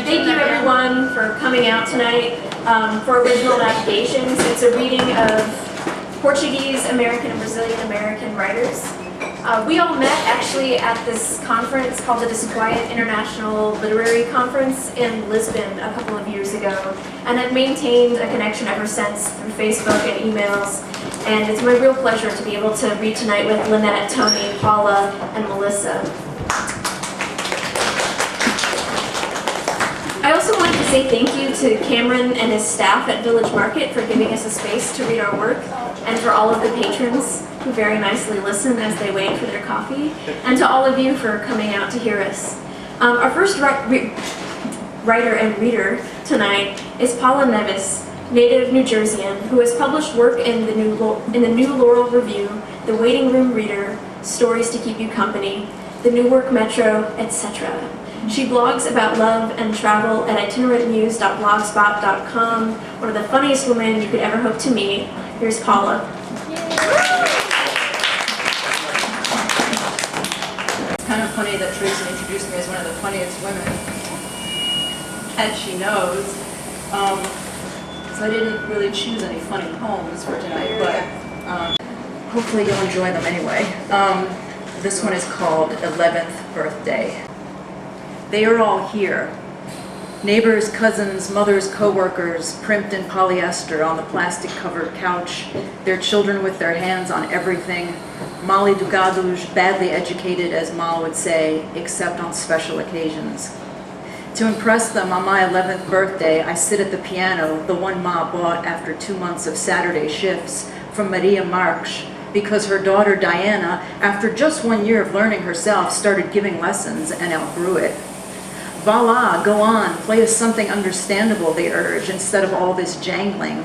Thank you everyone for coming out tonight for Original Navigations. It's a reading of Portuguese-American and Brazilian-American writers. We all met actually at this conference called the DISQUIET International Literary Conference in Lisbon a couple of years ago, and have maintained a connection ever since through Facebook and emails. And it's my real pleasure to be able to read tonight with Linette, Tony, Paula, and Melissa. I also wanted to say thank you to Cameron and his staff at Village Market for giving us a space to read our work, and for all of the patrons who very nicely listen as they wait for their coffee, and to all of you for coming out to hear us. Our first writer and reader tonight is Paula Neves, native New Jerseyan, who has published work in the New Laurel Review, The Waiting Room Reader, Stories to Keep You Company, The Newark Metro, etc. She blogs about love and travel at itinerantmuse.blogspot.com. One of the funniest women you could ever hope to meet. Here's Paula. It's kind of funny that Traci introduced me as one of the funniest women, as she knows. So I didn't really choose any funny poems for tonight, but hopefully you'll enjoy them anyway. This one is called 11th Birthday. They are all here. Neighbors, cousins, mothers, co-workers, primped in polyester on the plastic-covered couch, their children with their hands on everything, mal educados, badly educated, as Ma would say, except on special occasions. To impress them on my 11th birthday, I sit at the piano, the one Ma bought after 2 months of Saturday shifts, from Maria Marques, because her daughter Diana, after just 1 year of learning herself, started giving lessons and outgrew it. Voila, go on, play us something understandable, they urge, instead of all this jangling.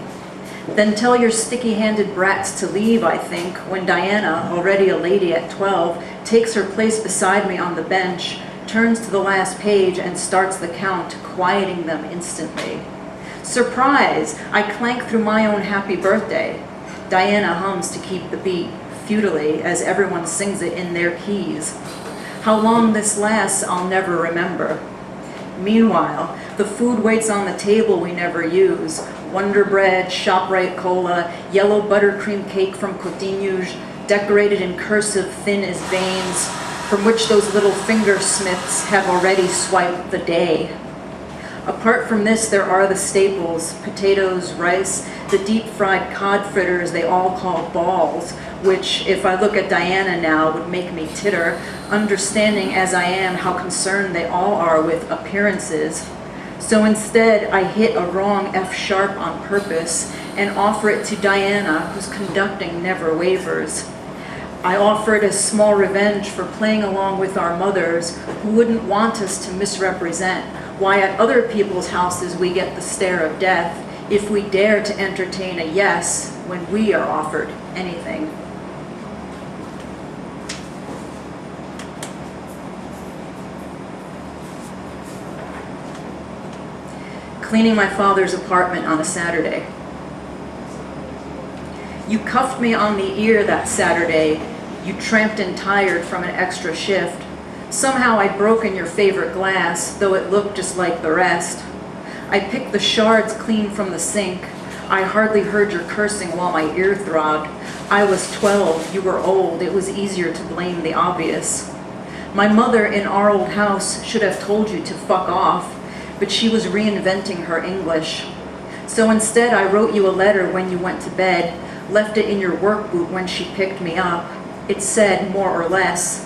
Then tell your sticky-handed brats to leave, I think, when Diana, already a lady at 12, takes her place beside me on the bench, turns to the last page and starts the count, quieting them instantly. Surprise! I clank through my own happy birthday. Diana hums to keep the beat, futilely, as everyone sings it in their keys. How long this lasts, I'll never remember. Meanwhile, the food waits on the table we never use. Wonder Bread, ShopRite Cola, yellow buttercream cake from Cotinhos, decorated in cursive thin as veins, from which those little fingersmiths have already swiped the day. Apart from this, there are the staples, potatoes, rice, the deep-fried cod fritters they all call balls, which, if I look at Diana now, would make me titter, understanding as I am how concerned they all are with appearances. So instead, I hit a wrong F-sharp on purpose and offer it to Diana, whose conducting never wavers. I offer it as small revenge for playing along with our mothers, who wouldn't want us to misrepresent why at other people's houses we get the stare of death if we dare to entertain a yes when we are offered anything. Cleaning my father's apartment on a Saturday. You cuffed me on the ear that Saturday. You tramped in tired from an extra shift. Somehow I'd broken your favorite glass, though it looked just like the rest. I picked the shards clean from the sink. I hardly heard your cursing while my ear throbbed. I was 12, you were old, it was easier to blame the obvious. My mother in our old house should have told you to fuck off, but she was reinventing her English. So instead I wrote you a letter when you went to bed, left it in your work boot when she picked me up. It said, more or less,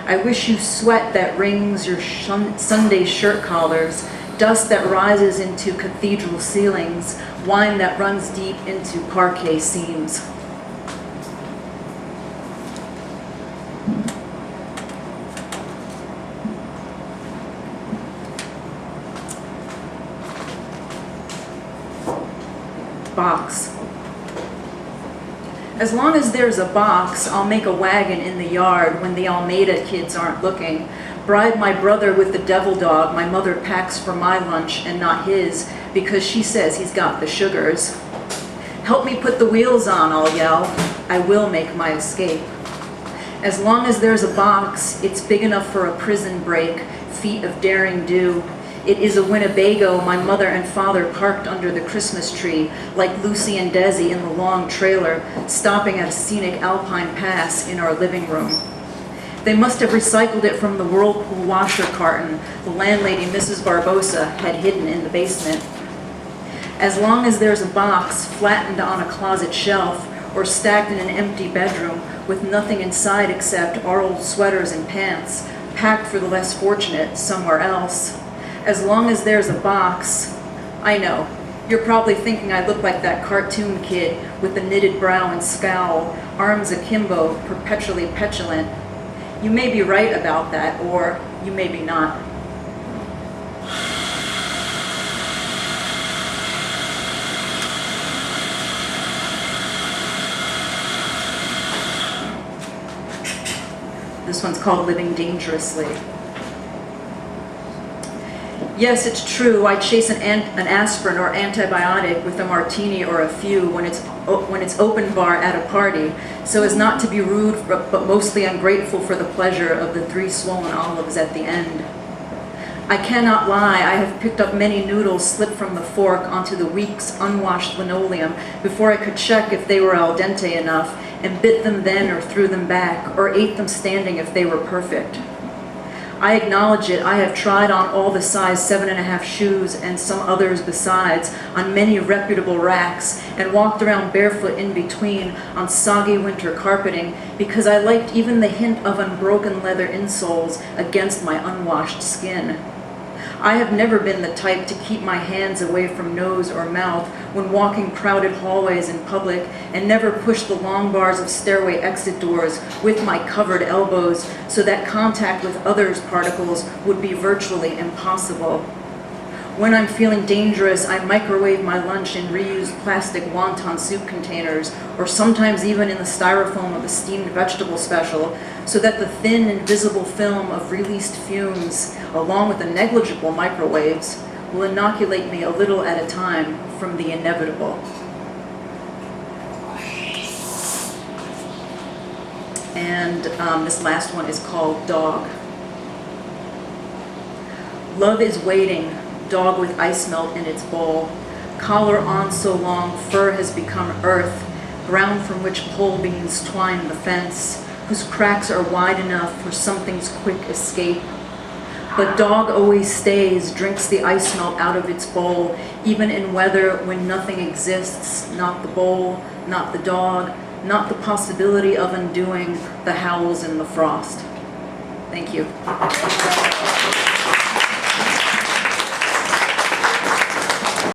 I wish you sweat that rings your Sunday shirt collars, dust that rises into cathedral ceilings, wine that runs deep into parquet seams. Box. As long as there's a box, I'll make a wagon in the yard when the Almeida kids aren't looking. Bribe my brother with the devil dog my mother packs for my lunch and not his, because she says he's got the sugars. Help me put the wheels on, I'll yell. I will make my escape. As long as there's a box, it's big enough for a prison break, feet of daring do. It is a Winnebago my mother and father parked under the Christmas tree, like Lucy and Desi in the long trailer, stopping at a scenic alpine pass in our living room. They must have recycled it from the Whirlpool washer carton the landlady, Mrs. Barbosa, had hidden in the basement. As long as there's a box flattened on a closet shelf or stacked in an empty bedroom with nothing inside except our old sweaters and pants, packed for the less fortunate somewhere else, as long as there's a box, I know, you're probably thinking I look like that cartoon kid with the knitted brow and scowl, arms akimbo, perpetually petulant. You may be right about that, or you may be not. This one's called Living Dangerously. Yes, it's true, I chase an aspirin or antibiotic with a martini or a few when it's open bar at a party, so as not to be rude but mostly ungrateful for the pleasure of the 3 swollen olives at the end. I cannot lie, I have picked up many noodles slipped from the fork onto the week's unwashed linoleum before I could check if they were al dente enough, and bit them then or threw them back, or ate them standing if they were perfect. I acknowledge it, I have tried on all the size 7.5 shoes and some others besides on many reputable racks and walked around barefoot in between on soggy winter carpeting because I liked even the hint of unbroken leather insoles against my unwashed skin. I have never been the type to keep my hands away from nose or mouth when walking crowded hallways in public, and never pushed the long bars of stairway exit doors with my covered elbows so that contact with others' particles would be virtually impossible. When I'm feeling dangerous, I microwave my lunch in reused plastic wonton soup containers, or sometimes even in the styrofoam of a steamed vegetable special, so that the thin, invisible film of released fumes, along with the negligible microwaves, will inoculate me a little at a time from the inevitable. And this last one is called Dog. Love is waiting, dog with ice melt in its bowl. Collar on so long, fur has become earth, ground from which pole beans twine the fence, whose cracks are wide enough for something's quick escape. But dog always stays, drinks the ice melt out of its bowl, even in weather when nothing exists, not the bowl, not the dog, not the possibility of undoing the howls in the frost. Thank you.